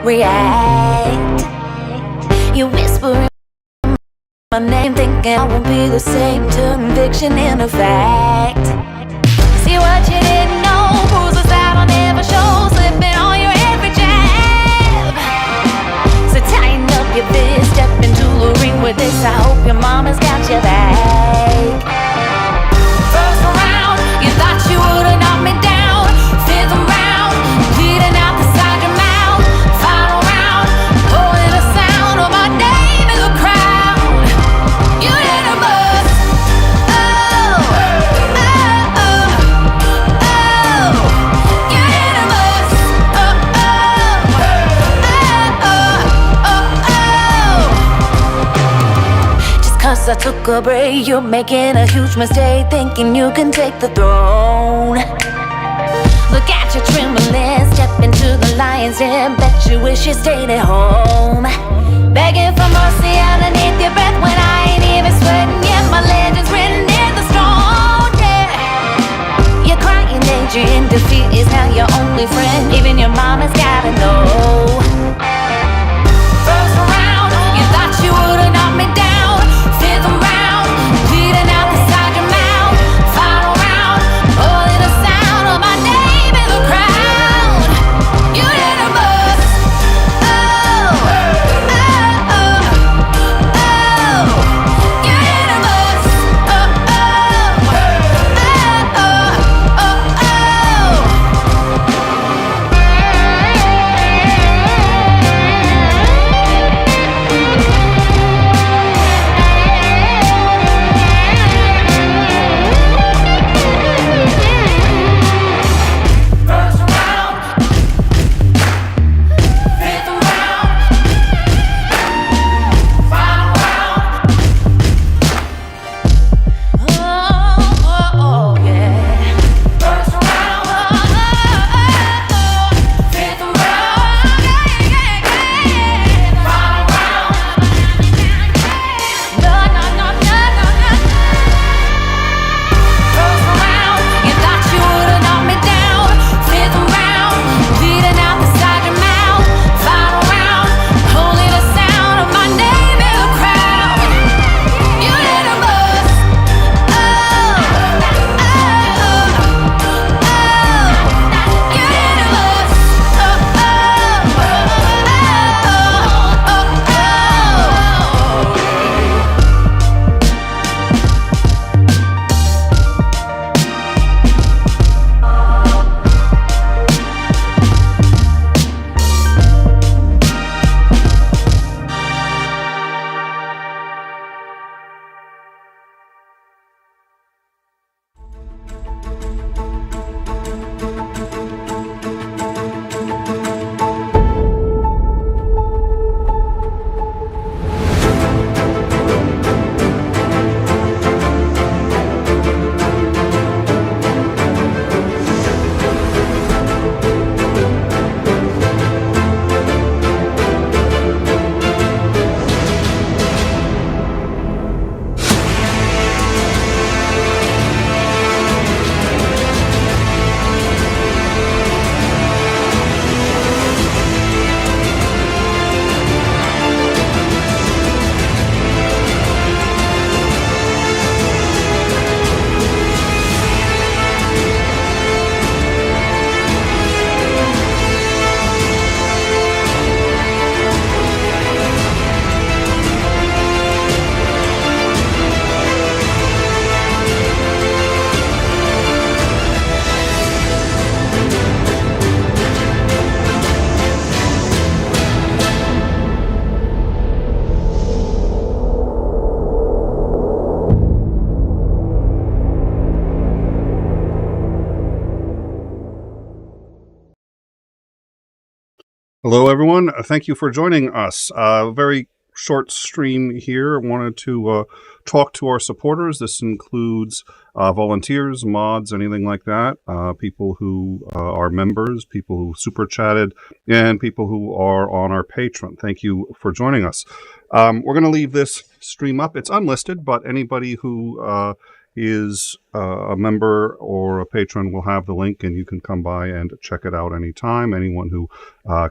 react. You whispering my name, thinking I won't be the same. Turn fiction into fact. See what you didn't know, bruises that I'll never show, slipping on your every jab. So tighten up your fist, step into the ring with this. I hope your mama's got your back. First round, you thought you would've knocked me down. Fifth round, bleeding out the side of your mouth. Final round, holding the sound of my name in the crowd. You hit a buzz. Oh, oh, oh, oh. You hit a buzz. Oh, oh, oh, oh, oh. Just 'cause I took a break, you're making a huge mistake, thinking you can take the throne. Look at you trembling, step into the lion's den. Bet you wish you stayed at home. Begging for mercy underneath your breath when I ain't even sweating yet. My legend's written in the stone, yeah. You're crying danger in defeat is now your only friend. Even your mama's gotta know. First round, you thought you would've knocked me down. Fifth round, bleeding out the side of your mouth. Final round, holding the sound of my name in the crowd. You hit a buzz. Oh, oh, oh, oh. You hit a buzz. Oh, oh, oh, oh, oh, First round, fifth round, final round. Oh, oh, oh, yeah. First round, fifth round, final round. No, no, no, no, no, no. First round, you thought you would've knocked me down. Fifth round, bleeding out the side of your mouth. Final round, holding the sound of my name in the crowd. You hit a buzz. Oh, oh, oh, oh. You hit a buzz. Oh, oh, oh, Hello, everyone. Thank you for joining us. Very short stream here. I wanted to talk to our supporters. This includes volunteers, mods, anything like that, people who are members, people who super chatted, and people who are on our Patreon. Thank you for joining us. We're going to leave this stream up. It's unlisted, but anybody who is a member or a patron will have the link, and you can come by and check it out anytime. Anyone who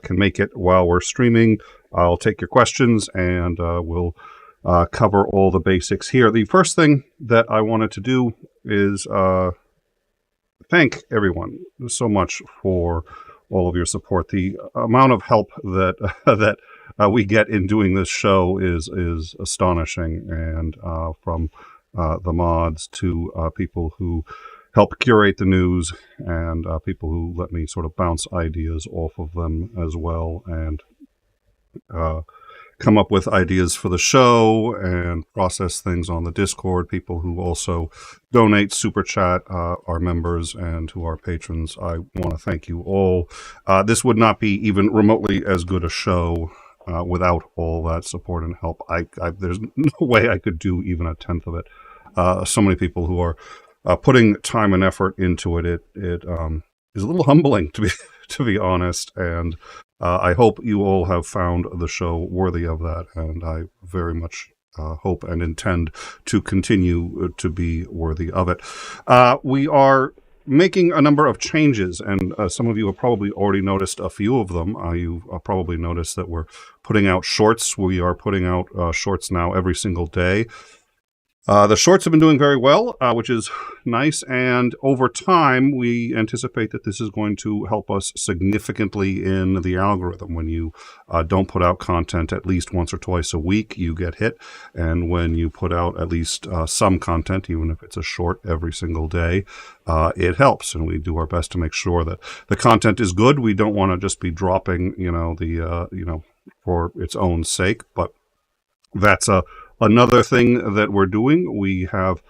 can make it while we're streaming, I'll take your questions, and we'll cover all the basics here. The first thing that I wanted to do is thank everyone so much for all of your support. The amount of help that we get in doing this show is astonishing, and from the mods to people who help curate the news, and people who let me sort of bounce ideas off of them as well, and come up with ideas for the show and process things on the Discord. People who also donate super chat, our members, and to our patrons. I want to thank you all. This would not be even remotely as good a show without all that support and help. There's no way I could do even a tenth of it. So many people who are putting time and effort into it. It is a little humbling, to be honest, and I hope you all have found the show worthy of that, and I very much hope and intend to continue to be worthy of it. We are making a number of changes, and some of you have probably already noticed a few of them. You've probably noticed that we're putting out shorts. We are putting out shorts now every single day. The shorts have been doing very well, which is nice, and over time, we anticipate that this is going to help us significantly in the algorithm. When you don't put out content at least once or twice a week, you get hit, and when you put out at least some content, even if it's a short every single day, it helps, and we do our best to make sure that the content is good. We don't want to just be dropping, for its own sake, but that's another thing that we're doing. We have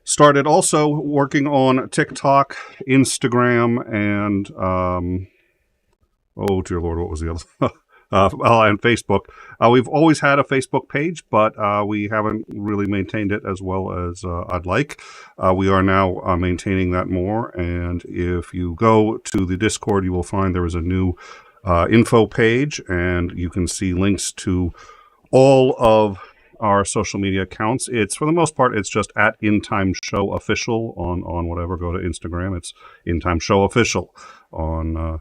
started also working on TikTok, Instagram, and oh dear Lord, what was the other? And Facebook. We've always had a Facebook page, but we haven't really maintained it as well as I'd like. We are now maintaining that more, and if you go to the Discord, you will find there is a new info page, and you can see links to all of our social media accounts. It's, for the most part, it's just at In Time Show Official on whatever. Go to Instagram, it's In Time Show Official. On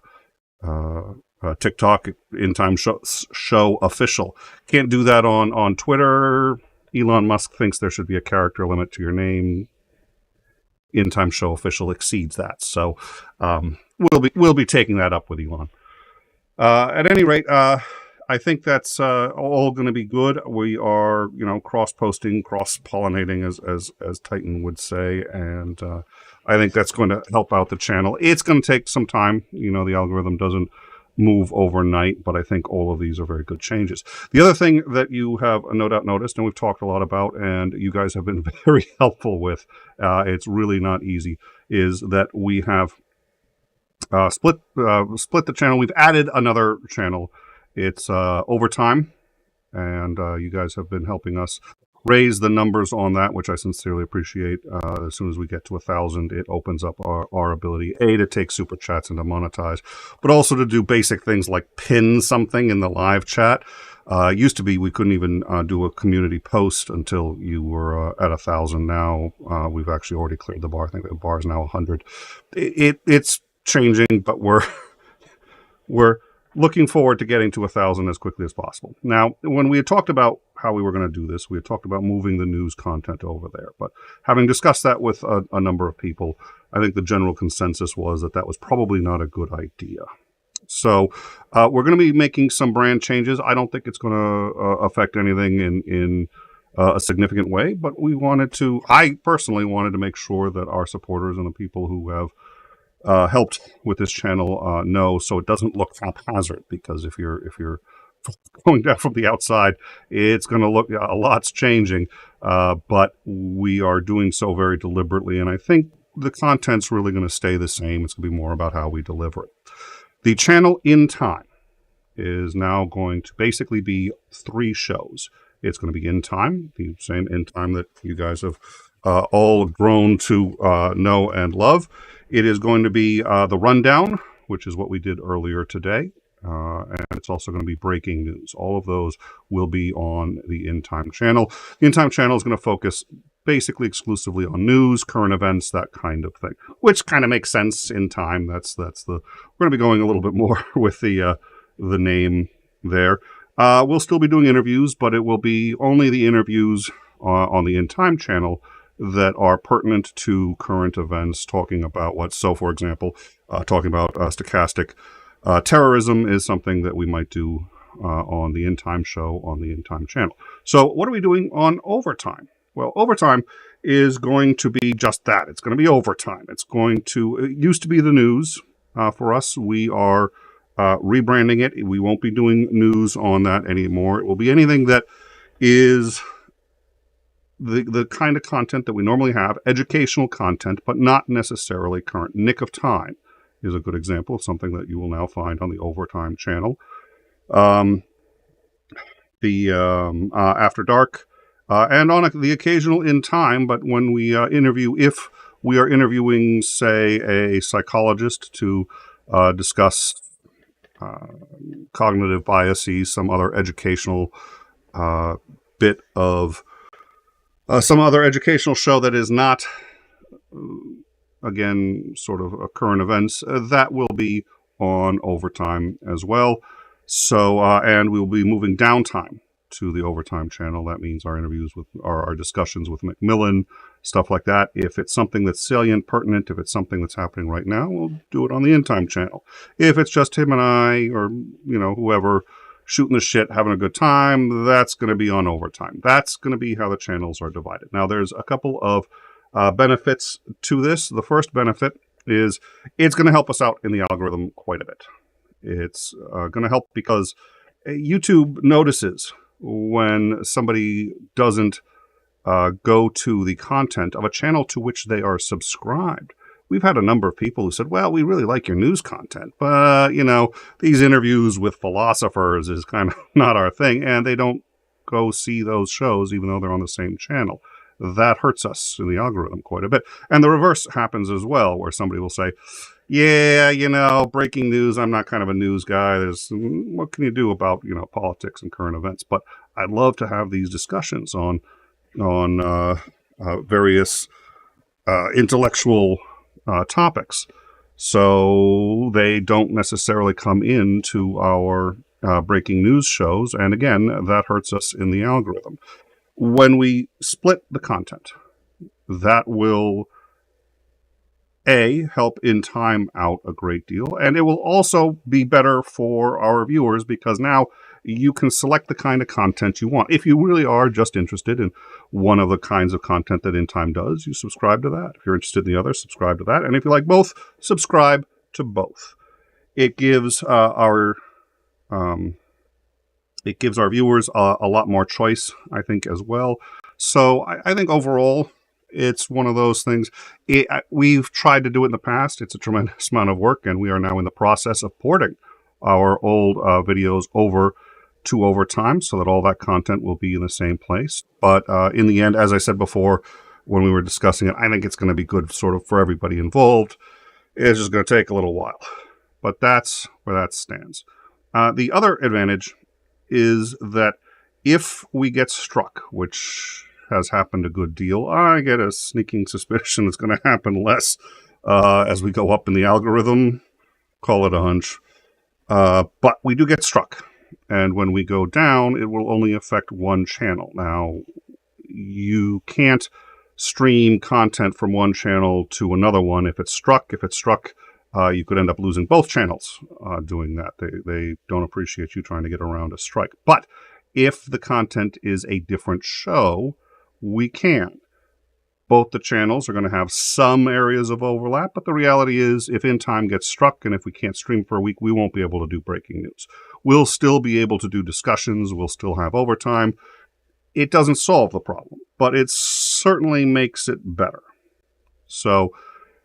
TikTok, In Time Show Official. Can't do that on Twitter. Elon Musk thinks there should be a character limit to your name. In Time Show Official exceeds that, so we'll be taking that up with Elon. At any rate, I think that's all going to be good. We are, cross-posting, cross-pollinating, as Titan would say, and I think that's going to help out the channel. It's going to take some time. The algorithm doesn't move overnight, but I think all of these are very good changes. The other thing that you have no doubt noticed, and we've talked a lot about, and you guys have been very helpful with, it's really not easy, is that we have split the channel. We've added another channel. It's Overtime, and you guys have been helping us raise the numbers on that, which I sincerely appreciate. As soon as we get to 1,000, it opens up our ability, to take super chats and to monetize, but also to do basic things like pin something in the live chat. Used to be we couldn't even do a community post until you were at 1,000. Now we've actually already cleared the bar. I think the bar is now 100. It's changing, but we're looking forward to getting to 1,000 as quickly as possible. Now, when we had talked about how we were going to do this, we had talked about moving the news content over there. But having discussed that with a number of people, I think the general consensus was that was probably not a good idea. So we're going to be making some brand changes. I don't think it's going to affect anything in a significant way, but I personally wanted to make sure that our supporters and the people who have helped with this channel know, so it doesn't look haphazard, because if you're going down from the outside, it's going to look a lot's changing, but we are doing so very deliberately, and I think the content's really going to stay the same. It's going to be more about how we deliver it. The channel In Time is now going to basically be 3 shows. It's going to be In Time, the same In Time that you guys have all grown to know and love. It is going to be the Rundown, which is what we did earlier today. And it's also going to be breaking news. All of those will be on the In Time channel. The In Time channel is going to focus basically exclusively on news, current events, that kind of thing, which kind of makes sense in time. We're going to be going a little bit more with the name there. We'll still be doing interviews, but it will be only the interviews on the In Time channel that are pertinent to current events, talking about for example, talking about stochastic terrorism is something that we might do on the In Time show on the In Time channel. So what are we doing on Overtime? Well, Overtime is going to be just that. It's going to be Overtime. It used to be the news. For us, we are rebranding it. We won't be doing news on that anymore. It will be anything that is the kind of content that we normally have, educational content, but not necessarily current. Nick of Time is a good example of something that you will now find on the Overtime channel. After Dark, and on the occasional In Time, but when we if we are interviewing, say, a psychologist to discuss cognitive biases, some other educational bit of some other educational show that is not, again, sort of a current events, that will be on Overtime as well. So, and we'll be moving Downtime to the Overtime channel. That means our interviews with our discussions with Macmillan, stuff like that. If it's something that's salient, pertinent, if it's something that's happening right now, we'll do it on the In Time channel. If it's just him and I, or whoever, shooting the shit, having a good time, that's going to be on Overtime. That's going to be how the channels are divided. Now, there's a couple of benefits to this. The first benefit is it's going to help us out in the algorithm quite a bit. It's going to help because YouTube notices when somebody doesn't go to the content of a channel to which they are subscribed. We've had a number of people who said, well, we really like your news content, but, these interviews with philosophers is kind of not our thing, and they don't go see those shows even though they're on the same channel. That hurts us in the algorithm quite a bit. And the reverse happens as well, where somebody will say, yeah, breaking news, I'm not kind of a news guy. What can you do about, politics and current events? But I'd love to have these discussions on various intellectual topics. So they don't necessarily come into our breaking news shows. And again, that hurts us in the algorithm. When we split the content, that will help In Time out a great deal, and it will also be better for our viewers because now you can select the kind of content you want. If you really are just interested in one of the kinds of content that In Time does, you subscribe to that. If you're interested in the other, subscribe to that. And if you like both, subscribe to both. It gives our viewers a lot more choice, I think, as well. So I think overall, it's one of those things. We've tried to do it in the past. It's a tremendous amount of work, and we are now in the process of porting our old videos over to Overtime so that all that content will be in the same place. But in the end, as I said before, when we were discussing it, I think it's going to be good sort of for everybody involved. It's just going to take a little while. But that's where that stands. The other advantage is that if we get struck, which has happened a good deal, I get a sneaking suspicion it's going to happen less as we go up in the algorithm. Call it a hunch. But we do get struck. And when we go down, it will only affect one channel. Now, you can't stream content from one channel to another one if it's struck. If it's struck, you could end up losing both channels doing that. They don't appreciate you trying to get around a strike. But if the content is a different show, we can. Both the channels are going to have some areas of overlap, but the reality is if In Time gets struck and if we can't stream for a week, we won't be able to do breaking news. We'll still be able to do discussions. We'll still have Overtime. It doesn't solve the problem, but it certainly makes it better. So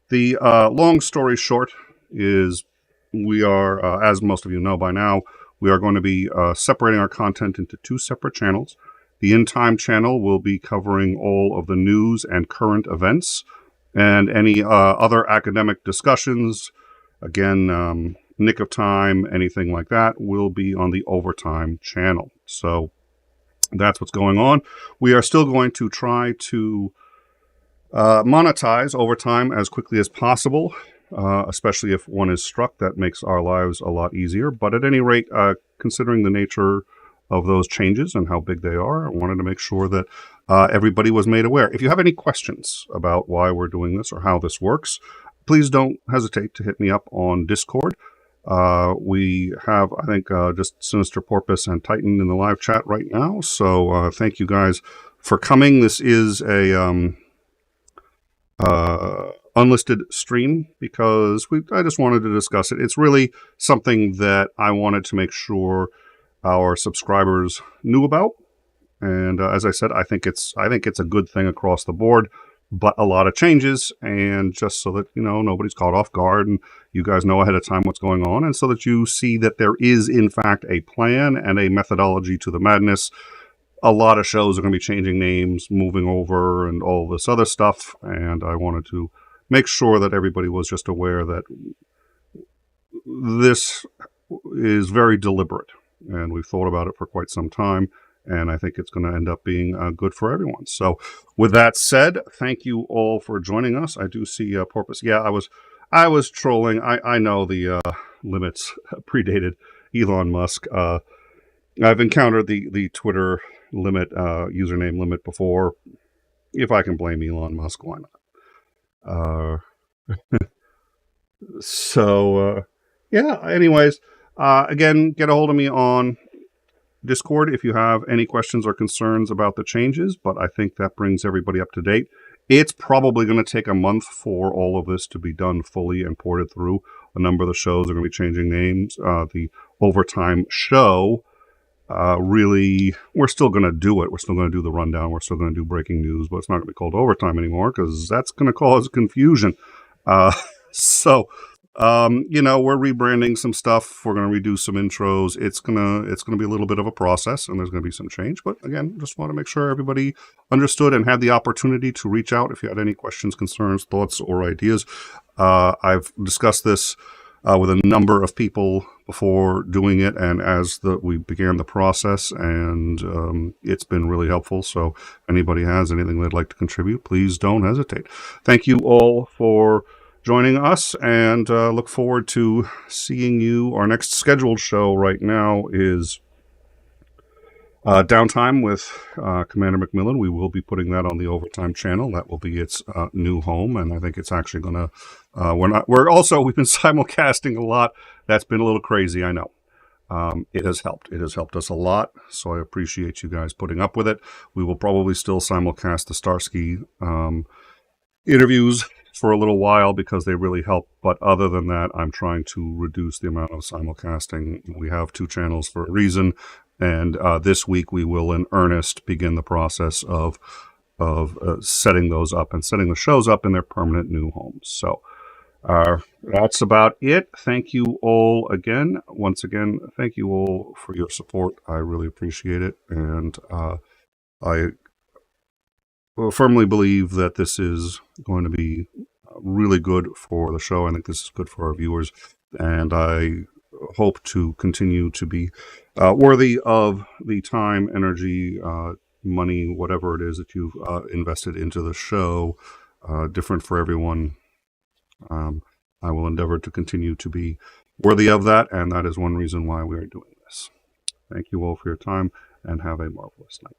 the long story short is we are, as most of you know by now, we are going to be separating our content into two separate channels. The In Time channel will be covering all of the news and current events and any other academic discussions. Again, Nick of Time, anything like that, will be on the Overtime channel. So that's what's going on. We are still going to try to monetize overtime as quickly as possible, especially if one is struck. That makes our lives a lot easier. But at any rate, considering the nature of those changes and how big they are, I wanted to make sure that everybody was made aware. If you have any questions about why we're doing this or how this works, please don't hesitate to hit me up on Discord. We have, I think, just Sinister Porpoise and Titan in the live chat right now. So thank you guys for coming. This is a unlisted stream because I just wanted to discuss it. It's really something that I wanted to make sure our subscribers knew about. And as I said, I think it's a good thing across the board, but a lot of changes, and just so that, you know, nobody's caught off guard and you guys know ahead of time what's going on, and so that you see that there is in fact a plan and a methodology to the madness. A lot of shows are going to be changing names, moving over, and all this other stuff, and I wanted to make sure that everybody was just aware that this is very deliberate, and we've thought about it for quite some time, and I think it's going to end up being good for everyone. So with that said, thank you all for joining us. I do see Porpoise. Yeah, I was trolling. I know the limits predated Elon Musk. I've encountered the Twitter limit, username limit before. If I can blame Elon Musk, why not? Yeah, anyways, again, get a hold of me on Discord if you have any questions or concerns about the changes, but I think that brings everybody up to date. It's probably going to take a month for all of this to be done fully and ported through. A number of the shows are going to be changing names. The overtime show, really, we're still going to do it. We're still going to do the rundown. We're still going to do breaking news, but it's not going to be called overtime anymore because that's going to cause confusion. You know, we're rebranding some stuff. We're going to redo some intros. It's gonna be a little bit of a process, and there's going to be some change. But again, just want to make sure everybody understood and had the opportunity to reach out if you had any questions, concerns, thoughts, or ideas. I've discussed this with a number of people before doing it, and as we began the process, and it's been really helpful. So if anybody has anything they'd like to contribute, please don't hesitate. Thank you all for joining us, and look forward to seeing you. Our next scheduled show right now is Downtime with Commander Macmillan. We will be putting that on the Overtime channel. That will be its new home, and I think it's actually going to we've been simulcasting a lot. That's been a little crazy, I know. It has helped. It has helped us a lot, so I appreciate you guys putting up with it. We will probably still simulcast the Starsky interviews for a little while because they really help, but other than that, I'm trying to reduce the amount of simulcasting. We have 2 channels for a reason, and this week we will in earnest begin the process of setting those up and setting the shows up in their permanent new homes. So that's about it. Thank you all again. Once again, thank you all for your support. I really appreciate it, and I firmly believe that this is going to be really good for the show. I think this is good for our viewers, and I hope to continue to be worthy of the time, energy, money, whatever it is that you've invested into the show. Different for everyone. I will endeavor to continue to be worthy of that, and that is one reason why we are doing this. Thank you all for your time, and have a marvelous night.